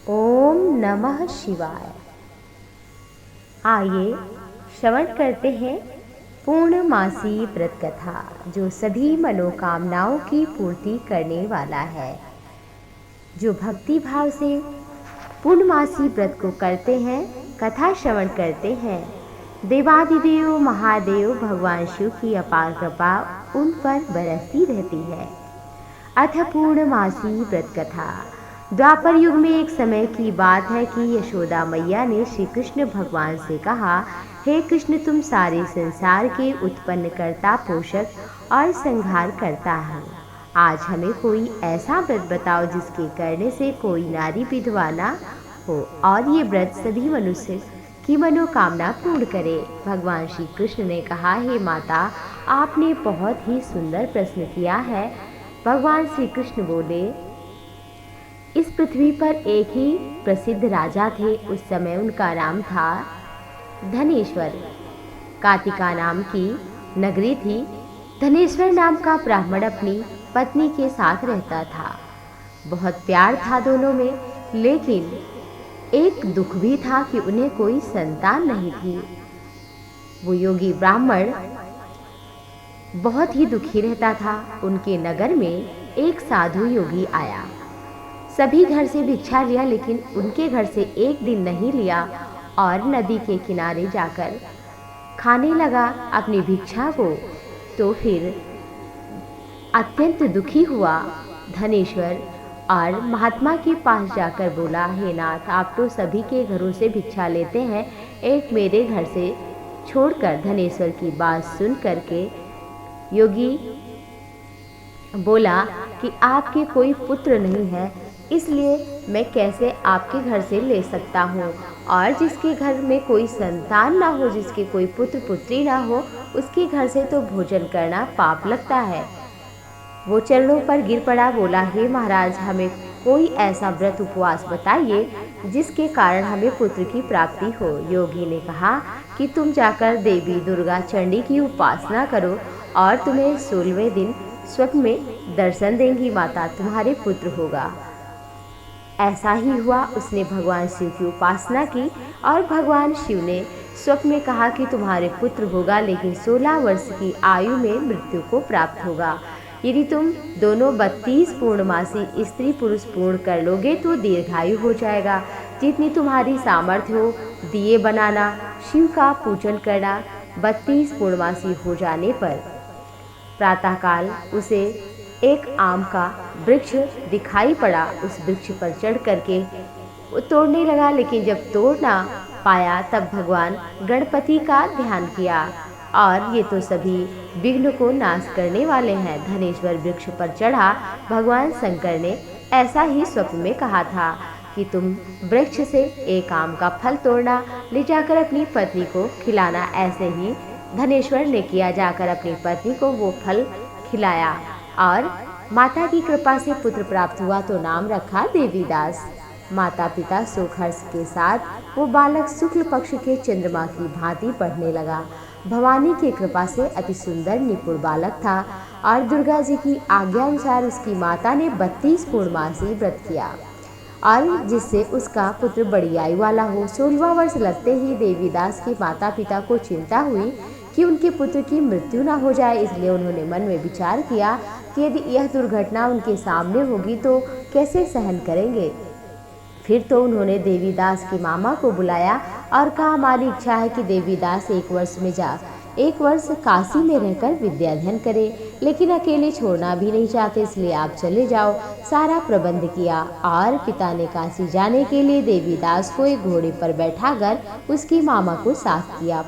ओम नमः शिवाय। आइए श्रवण करते हैं पूर्णमासी व्रत कथा, जो सभी मनोकामनाओं की पूर्ति करने वाला है। जो भक्ति भाव से पूर्णमासी व्रत को करते हैं, कथा श्रवण करते हैं, देवादिदेव महादेव भगवान शिव की अपार कृपा उन पर बरसती रहती है। अथ पूर्णमासी व्रत कथा। द्वापर युग में एक समय की बात है कि यशोदा मैया ने श्री कृष्ण भगवान से कहा, हे कृष्ण, तुम सारे संसार के उत्पन्न करता, पोषक और संहार करता हो। आज हमें कोई ऐसा व्रत बताओ जिसके करने से कोई नारी विधवा ना हो और ये व्रत सभी मनुष्य की मनोकामना पूर्ण करे। भगवान श्री कृष्ण ने कहा, हे माता, आपने बहुत ही सुंदर प्रश्न किया है। भगवान श्री कृष्ण बोले, इस पृथ्वी पर एक ही प्रसिद्ध राजा थे। उस समय उनका नाम था धनेश्वर। कातिका नाम की नगरी थी। धनेश्वर नाम का ब्राह्मण अपनी पत्नी के साथ रहता था। बहुत प्यार था दोनों में, लेकिन एक दुख भी था कि उन्हें कोई संतान नहीं थी। वो योगी ब्राह्मण बहुत ही दुखी रहता था। उनके नगर में एक साधु योगी आया। सभी घर से भिक्षा लिया, लेकिन उनके घर से एक दिन नहीं लिया और नदी के किनारे जाकर खाने लगा अपनी भिक्षा को। तो फिर अत्यंत दुखी हुआ धनेश्वर और महात्मा के पास जाकर बोला, हे नाथ, आप तो सभी के घरों से भिक्षा लेते हैं, एक मेरे घर से छोड़कर। धनेश्वर की बात सुन करके योगी बोला कि आपके कोई पुत्र नहीं है, इसलिए मैं कैसे आपके घर से ले सकता हूँ। और जिसके घर में कोई संतान ना हो, जिसके कोई पुत्र पुत्री ना हो, उसके घर से तो भोजन करना पाप लगता है। वो चरणों पर गिर पड़ा, बोला, हे महाराज, हमें कोई ऐसा व्रत उपवास बताइए जिसके कारण हमें पुत्र की प्राप्ति हो। योगी ने कहा कि तुम जाकर देवी दुर्गा चंडी की उपासना करो और तुम्हें 16वें दिन स्वप्न में दर्शन देंगी माता, तुम्हारे पुत्र होगा। ऐसा ही हुआ। उसने भगवान शिव की उपासना की और भगवान शिव ने स्वप्न में कहा कि तुम्हारे पुत्र होगा, लेकिन 16 वर्ष की आयु में मृत्यु को प्राप्त होगा। यदि तुम दोनों 32 पूर्णमासी स्त्री पुरुष पूर्ण कर लोगे तो दीर्घायु हो जाएगा। जितनी तुम्हारी सामर्थ्य हो, दिए बनाना, शिव का पूजन करना। 32 पूर्णमासी हो जाने पर प्रातःकाल उसे एक आम का वृक्ष दिखाई पड़ा। उस वृक्ष पर चढ़ करके वो तोड़ने लगा, लेकिन जब तोड़ ना पाया तब भगवान गणपति का ध्यान किया, और ये तो सभी विघ्न को नाश करने वाले हैं। धनेश्वर वृक्ष पर चढ़ा। भगवान शंकर ने ऐसा ही स्वप्न में कहा था कि तुम वृक्ष से एक आम का फल तोड़ना, ले जाकर अपनी पत्नी को खिलाना। ऐसे ही धनेश्वर ने किया, जाकर अपनी पत्नी को वो फल खिलाया और माता की कृपा से पुत्र प्राप्त हुआ, तो नाम रखा देवीदास। माता पिता सुख हर्ष के साथ वो बालक शुक्ल पक्ष के चंद्रमा की भांति पढ़ने लगा। भवानी की कृपा से अति सुंदर निपुण बालक था और दुर्गा जी की आज्ञा अनुसार उसकी माता ने 32 पूर्णमासी व्रत किया, और जिससे उसका पुत्र बड़ी आयु वाला हो। 16वां वर्ष लगते ही देवीदास के माता पिता को चिंता हुई कि उनके पुत्र की मृत्यु ना हो जाए। इसलिए उन्होंने मन में विचार किया कि यदि यह दुर्घटना उनके सामने होगी तो कैसे सहन करेंगे। फिर तो उन्होंने देवीदास के मामा को बुलाया और कहा, हमारी इच्छा है कि देवीदास 1 वर्ष काशी में रहकर विद्या अध्ययन करे, लेकिन अकेले छोड़ना भी नहीं चाहते, इसलिए आप चले जाओ। सारा प्रबंध किया और पिता ने काशी जाने के लिए देवीदास को एक घोड़े पर बैठाकर उसके मामा को साथ किया,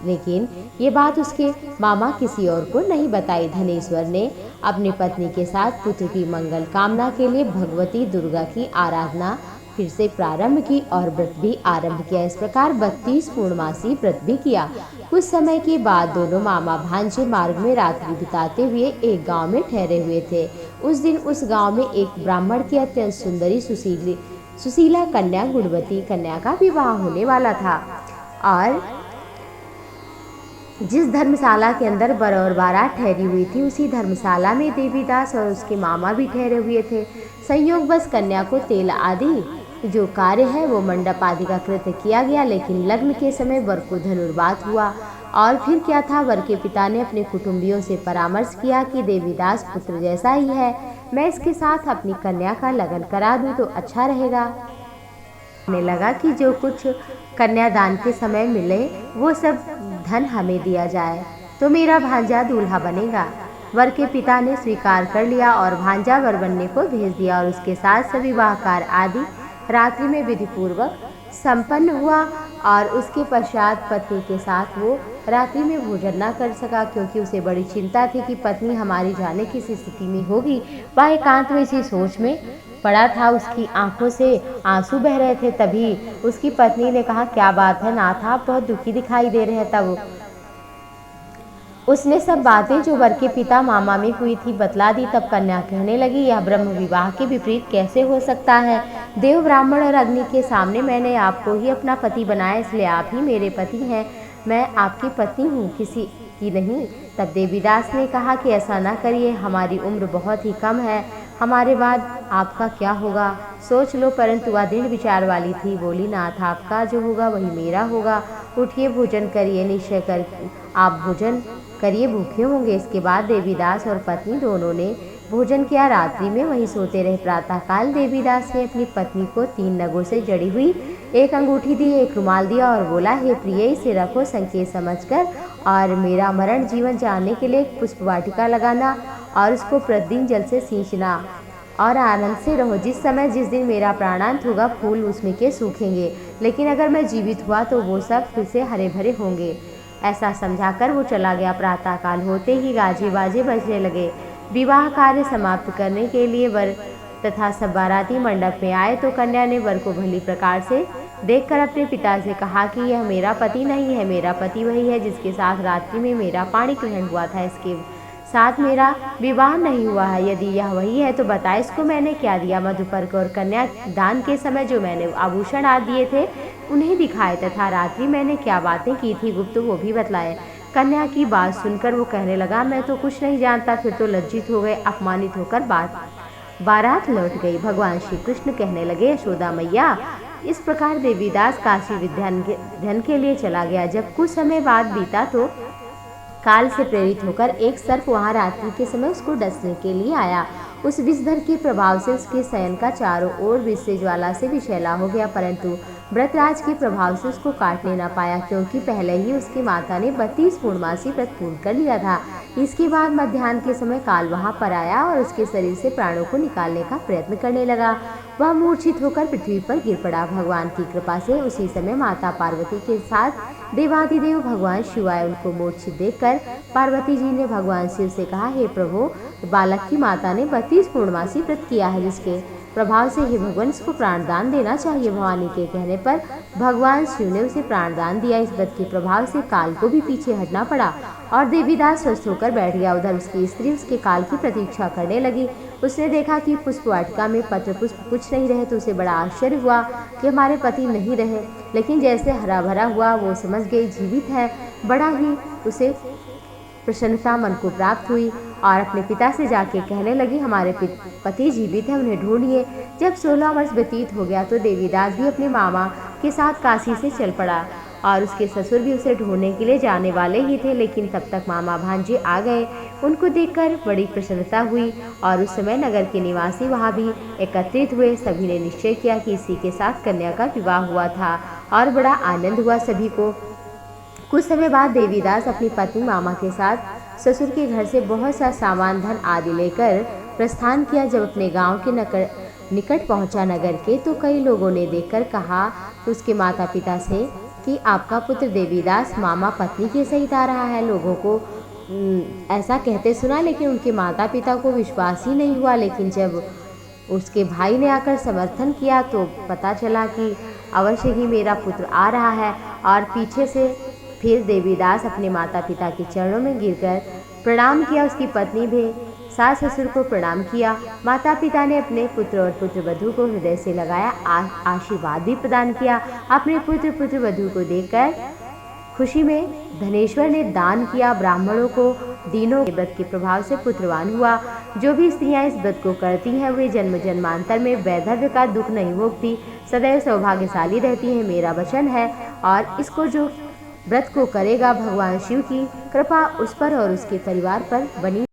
लेकिन ये बात उसके मामा किसी और को नहीं बताई। धनेश्वर ने अपनी पत्नी के साथ पुत्र की मंगल कामना के लिए भगवती दुर्गा की आराधना फिर से प्रारंभ की और व्रत भी आरंभ किया। इस प्रकार 32 पूर्णमासी व्रत भी किया। कुछ समय के बाद दोनों मामा भांजे मार्ग में रात्रि बिताते हुए एक गांव में ठहरे हुए थे। उस दिन उस गांव में एक ब्राह्मण की अत्यंत सुंदरी सुशीला कन्या, गुणवती कन्या का विवाह होने वाला था, और जिस धर्मशाला के अंदर बर और बारात ठहरी हुई थी, उसी धर्मशाला में देवीदास और उसके मामा भी ठहरे हुए थे। संयोगवश कन्या को तेल आदि जो कार्य है वो मंडप आदि का कृत्य किया गया, लेकिन लग्न के समय वर को धनुर्वात हुआ। और फिर क्या था, वर के पिता ने अपने कुटुंबियों से परामर्श किया कि देवीदास पुत्र जैसा ही है, मैं इसके साथ अपनी कन्या का लगन करा दूं तो अच्छा रहेगा। कहने लगा कि जो कुछ कन्यादान के समय मिले वो सब धन हमें दिया जाए तो मेरा भांजा दूल्हा बनेगा। वर के पिता ने स्वीकार कर लिया और भांजा वर बनने को भेज दिया और उसके साथ सभी विवाह कार्य आदि रात्रि में विधिपूर्वक संपन्न हुआ। और उसके पश्चात पत्नी के साथ वो रात्रि में भोजन न कर सका, क्योंकि उसे बड़ी चिंता थी कि पत्नी हमारी जाने किस स्थिति में होगी। वह एकांत में इसी सोच में पड़ा था, उसकी आंखों से आंसू बह रहे थे। तभी उसकी पत्नी ने कहा, क्या बात है नाथ, आप बहुत दुखी दिखाई दे रहे हैं। तब उसने सब बातें जो वर के पिता मामा में हुई थी बतला दी। तब कन्या कहने लगी, यह ब्रह्म विवाह के विपरीत कैसे हो सकता है? देव, ब्राह्मण और अग्नि के सामने मैंने आपको ही अपना पति बनाया, इसलिए आप ही मेरे पति हैं। मैं आपकी पत्नी हूँ, किसी की नहीं। तब देवीदास ने कहा कि ऐसा ना करिए, हमारी उम्र बहुत ही कम है, हमारे बाद आपका क्या होगा सोच लो। परंतु वह दृढ़ विचार वाली थी, बोली, नाथ, आपका जो होगा वही मेरा होगा। उठिए, भोजन करिए, निश्चय कर आप भोजन करिए, भूखे होंगे। इसके बाद देवीदास और पत्नी दोनों ने भोजन किया, रात्रि में वहीं सोते रहे। प्रातःकाल देवीदास ने अपनी पत्नी को 3 नगों से जड़ी हुई एक अंगूठी दी, एक रुमाल दिया और बोला, हे प्रिय, इसे रखो संकेत समझकर, और मेरा मरण जीवन जानने के लिए एक पुष्प वाटिका लगाना और उसको प्रतिदिन जल से सींचना और आनंद से रहो। जिस समय जिस दिन मेरा प्राणांत होगा फूल उसमें के सूखेंगे, लेकिन अगर मैं जीवित हुआ तो वो सब फिर से हरे भरे होंगे। ऐसा समझाकर वो चला गया। प्रातःकाल होते ही गाजे बाजे बजने लगे। विवाह कार्य समाप्त करने के लिए वर तथा सब बाराती मंडप में आए तो कन्या ने वर को भली प्रकार से देखकर अपने पिता से कहा कि यह मेरा पति नहीं है, मेरा पति वही है जिसके साथ रात्रि में मेरा पाणी ग्रहण हुआ था, इसके साथ मेरा विवाह नहीं हुआ है। यदि यह वही है तो बता, इसको मैंने क्या दिया? मधुपर्क और कन्या दान के समय जो मैंने आभूषण आदि दिए थे उन्हें दिखाए, तथा रात्रि मैंने क्या बातें की थी गुप्त वो भी बतलाए। कन्या की बात सुनकर वो कहने लगा, मैं तो कुछ नहीं जानता। फिर तो लज्जित हो गए, अपमानित होकर बारात लौट गई। भगवान श्री कृष्ण कहने लगे, यशोदा मैया, इस प्रकार देवीदास काशी विद्याध्ययन के लिए चला गया। जब कुछ समय बाद बीता तो काल से प्रेरित होकर एक सर्प वहां रात्रि के समय उसको डसने के लिए आया। उस विषधर के प्रभाव से उसके शयन का चारों ओर विष से ज्वाला से विषैला हो गया, परंतु व्रतराज के प्रभाव से उसको काटने न पाया, क्योंकि पहले ही उसकी माता ने 32 पूर्णमासी व्रत पूर्ण कर लिया था। इसके बाद मध्याह्न के समय काल वहां पर आया और उसके शरीर से प्राणों को निकालने का प्रयत्न करने लगा। वह मूर्छित होकर पृथ्वी पर गिर पड़ा। भगवान की कृपा से उसी समय माता पार्वती के साथ देवादिदेव भगवान शिव आए। उनको मूर्छित देखकर पार्वती जी ने भगवान शिव से कहा, हे प्रभु, बालक की माता ने 32 पूर्णमासी व्रत किया है, जिसके प्रभाव से हे भगवान इसको प्राणदान देना चाहिए। भवानी के कहने पर भगवान शिव ने उसे प्राणदान दिया। इस व्रत के प्रभाव से काल को भी पीछे हटना पड़ा और देवीदास स्वस्थ होकर बैठ गया। उधर उसकी स्त्री उसके काल की प्रतीक्षा करने लगी। उसने देखा कि पुष्प वाटिका में पत्र पुष्प कुछ नहीं रहे तो उसे बड़ा आश्चर्य हुआ कि हमारे पति नहीं रहे, लेकिन जैसे हरा भरा हुआ वो समझ गई जीवित है। बड़ा ही उसे प्रसन्नता मन को प्राप्त हुई और अपने पिता से जाके कहने लगी, हमारे पति जीवित है, उन्हें ढूंढिए। जब 16 वर्ष व्यतीत हो गया तो देवीदास भी अपने मामा के साथ काशी से चल पड़ा और उसके ससुर भी उसे ढूंढने के लिए जाने वाले ही थे, लेकिन तब तक मामा भांजे आ गए। उनको देखकर बड़ी प्रसन्नता हुई और उस समय नगर के निवासी वहां भी एकत्रित हुए। सभी ने निश्चय किया कि इसी के साथ कन्या का विवाह हुआ था और बड़ा आनंद हुआ सभी को। कुछ समय बाद देवीदास अपनी पत्नी मामा के साथ ससुर के घर से बहुत सा सामान धन आदि लेकर प्रस्थान किया। जब अपने गांव के निकट पहुंचा नगर के तो कई लोगों ने देखकर कहा तो उसके माता पिता से कि आपका पुत्र देवीदास मामा पत्नी के सहित आ रहा है। लोगों को ऐसा कहते सुना, लेकिन उनके माता पिता को विश्वास ही नहीं हुआ। लेकिन जब उसके भाई ने आकर समर्थन किया तो पता चला कि अवश्य ही मेरा पुत्र आ रहा है। और पीछे से फिर देवीदास अपने माता पिता के चरणों में गिरकर प्रणाम किया। उसकी पत्नी भी सास ससुर को प्रणाम किया। माता पिता ने अपने पुत्र और पुत्रवधू को हृदय से लगाया, आशीर्वाद भी प्रदान किया। अपने पुत्र पुत्रवधू को देखकर खुशी में धनेश्वर ने दान किया ब्राह्मणों को, दीनों के व्रत के प्रभाव से पुत्रवान हुआ। जो भी स्त्रियां इस व्रत को करती हैं वे जन्म जन्मांतर में वैधव्य का दुख नहीं भोगती, सदैव सौभाग्यशाली रहती हैं, मेरा वचन है। और इसको जो व्रत को करेगा, भगवान शिव की कृपा उस पर और उसके परिवार पर बनी